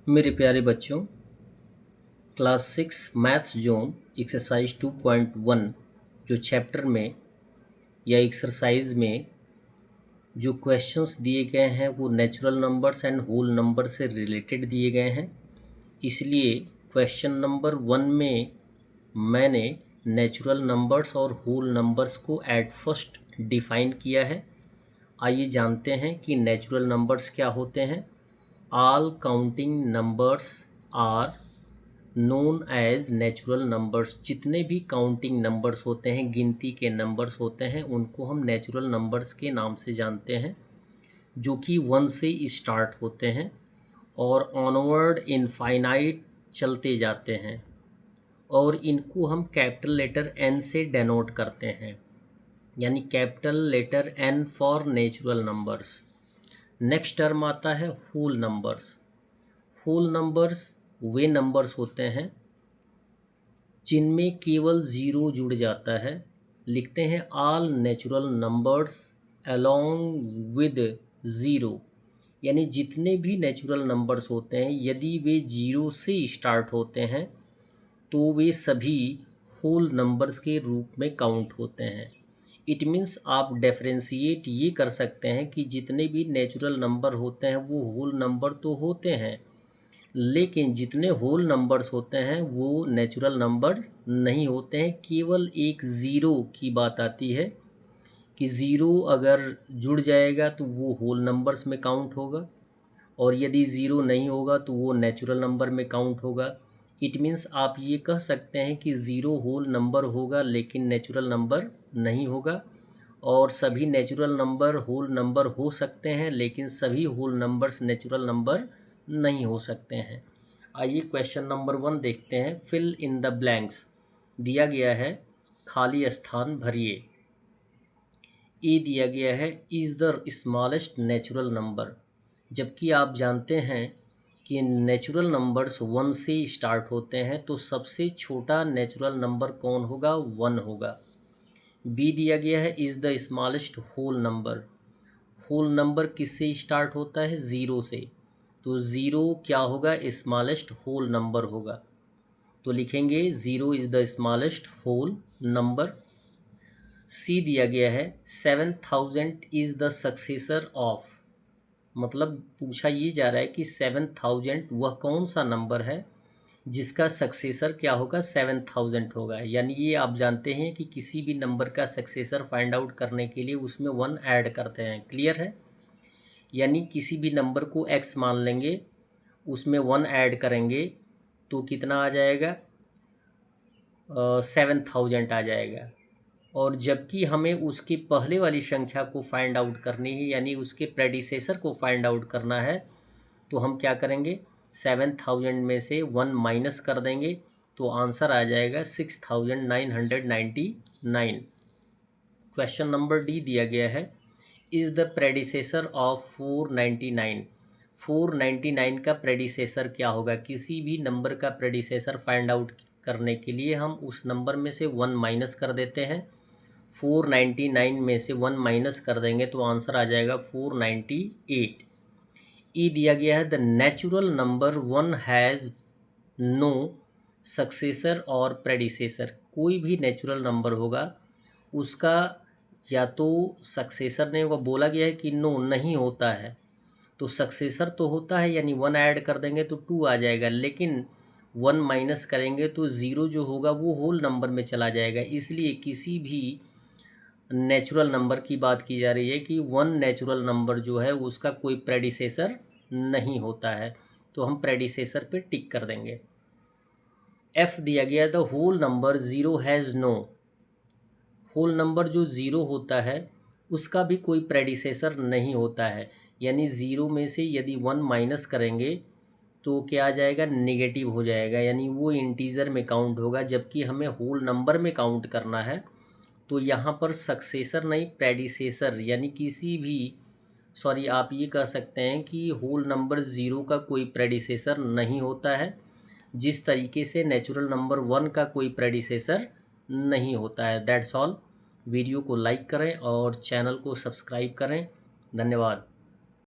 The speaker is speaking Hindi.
मेरे प्यारे बच्चों, क्लास 6 मैथ्स जोन एक्सरसाइज 2.1 जो चैप्टर में या एक्सरसाइज में जो क्वेश्चंस दिए गए हैं वो natural numbers and whole number से रिलेटेड दिए गए हैं। इसलिए क्वेश्चन नंबर 1 में मैंने नेचुरल नंबर्स और होल नंबर्स को एट फर्स्ट डिफ़ाइन किया है। आइए जानते हैं कि नेचुरल नंबर्स क्या होते हैं। All counting numbers are known as natural numbers. जितने भी काउंटिंग नंबर्स होते हैं, गिनती के नंबर्स होते हैं, उनको हम नेचुरल नंबर्स के नाम से जानते हैं, जो कि 1 से स्टार्ट होते हैं और ऑनवर्ड इनफाइनाइट चलते जाते हैं, और इनको हम कैपिटल लेटर एन से डेनोट करते हैं, यानी capital letter N for natural numbers. Next term आता है होल नंबर्स। होल नंबर्स वे नंबर्स होते हैं जिनमें केवल ज़ीरो जुड़ जाता है। लिखते हैं all natural numbers along with zero, यानी जितने भी नेचुरल नंबर्स होते हैं यदि वे ज़ीरो से स्टार्ट होते हैं तो वे सभी होल नंबर्स के रूप में काउंट होते हैं। इट मीन्स आप डिफरेंशिएट ये कर सकते हैं कि जितने भी नेचुरल नंबर होते हैं वो होल नंबर तो होते हैं, लेकिन जितने होल नंबर्स होते हैं वो नेचुरल नंबर नहीं होते हैं। केवल एक ज़ीरो की बात आती है कि ज़ीरो अगर जुड़ जाएगा तो वो होल नंबर्स में काउंट होगा, और यदि ज़ीरो नहीं होगा तो वो नेचुरल नंबर में काउंट होगा। इट मीन्स आप ये कह सकते हैं कि ज़ीरो होल नंबर होगा लेकिन नेचुरल नंबर नहीं होगा, और सभी नेचुरल नंबर होल नंबर हो सकते हैं लेकिन सभी होल नंबर्स नेचुरल नंबर नहीं हो सकते हैं। आइए क्वेश्चन नंबर 1 देखते हैं। फिल इन द ब्लैंक्स दिया गया है, खाली स्थान भरिए। ए दिया गया है is the smallest natural number, जबकि आप जानते हैं कि नेचुरल नंबर्स 1 से स्टार्ट होते हैं, तो सबसे छोटा नेचुरल नंबर कौन होगा? 1 होगा। बी दिया गया है is the smallest whole number. Whole number किससे स्टार्ट होता है? ज़ीरो से, तो ज़ीरो क्या होगा? स्मॉलेस्ट होल नंबर होगा। तो लिखेंगे zero is the smallest whole number. C दिया गया है 7000 इज़ द सक्सेसर ऑफ, मतलब पूछा ये जा रहा है कि 7000 वह कौन सा नंबर है जिसका सक्सेसर क्या होगा? 7000 होगा। यानी ये आप जानते हैं कि किसी भी नंबर का सक्सेसर फाइंड आउट करने के लिए उसमें 1 ऐड करते हैं। क्लियर है? यानी किसी भी नंबर को x मान लेंगे, उसमें 1 ऐड करेंगे तो कितना आ जाएगा? 7000 आ जाएगा। और जबकि हमें उसके पहले वाली संख्या को फाइंड आउट करनी है, यानी उसके प्रेडिसेसर को फाइंड आउट करना है, तो हम क्या करेंगे? 7000 में से 1 माइनस कर देंगे तो आंसर आ जाएगा 6999। क्वेश्चन नंबर डी दिया गया है इज़ द प्रेडिसेसर ऑफ 499। 499 का प्रेडिसेसर क्या होगा? किसी भी नंबर का प्रेडिसेसर फाइंड आउट करने के लिए हम उस नंबर में से 1 माइनस कर देते हैं। 499 में से 1 माइनस कर देंगे तो आंसर आ जाएगा 498। ई दिया गया है the natural number 1 has no successor और प्रेडिसेसर। कोई भी नेचुरल नंबर होगा उसका या तो सक्सेसर ने, वह बोला गया है कि नो नहीं होता है, तो सक्सेसर तो होता है, यानी 1 ऐड कर देंगे तो 2 आ जाएगा, लेकिन 1 माइनस करेंगे तो ज़ीरो जो होगा वो होल नंबर में चला जाएगा। इसलिए किसी भी नेचुरल नंबर की बात की जा रही है कि 1 नेचुरल नंबर जो है उसका कोई प्रेडिसेसर नहीं होता है, तो हम प्रेडिसेसर पे टिक कर देंगे। एफ दिया गया the whole number zero has no. Whole number जो ज़ीरो होता है उसका भी कोई प्रेडिसेसर नहीं होता है, यानी ज़ीरो में से यदि 1 माइनस करेंगे तो क्या आ जाएगा? नेगेटिव हो जाएगा, यानी वो इंटीज़र में काउंट होगा, जबकि हमें होल नंबर में काउंट करना है। तो यहाँ पर सक्सेसर नहीं, प्रेडिसेसर, यानी किसी भी आप ये कह सकते हैं कि होल नंबर ज़ीरो का कोई प्रेडिसेसर नहीं होता है, जिस तरीके से नेचुरल नंबर 1 का कोई प्रेडिसेसर नहीं होता है। That's all. वीडियो को लाइक करें और चैनल को सब्सक्राइब करें। धन्यवाद।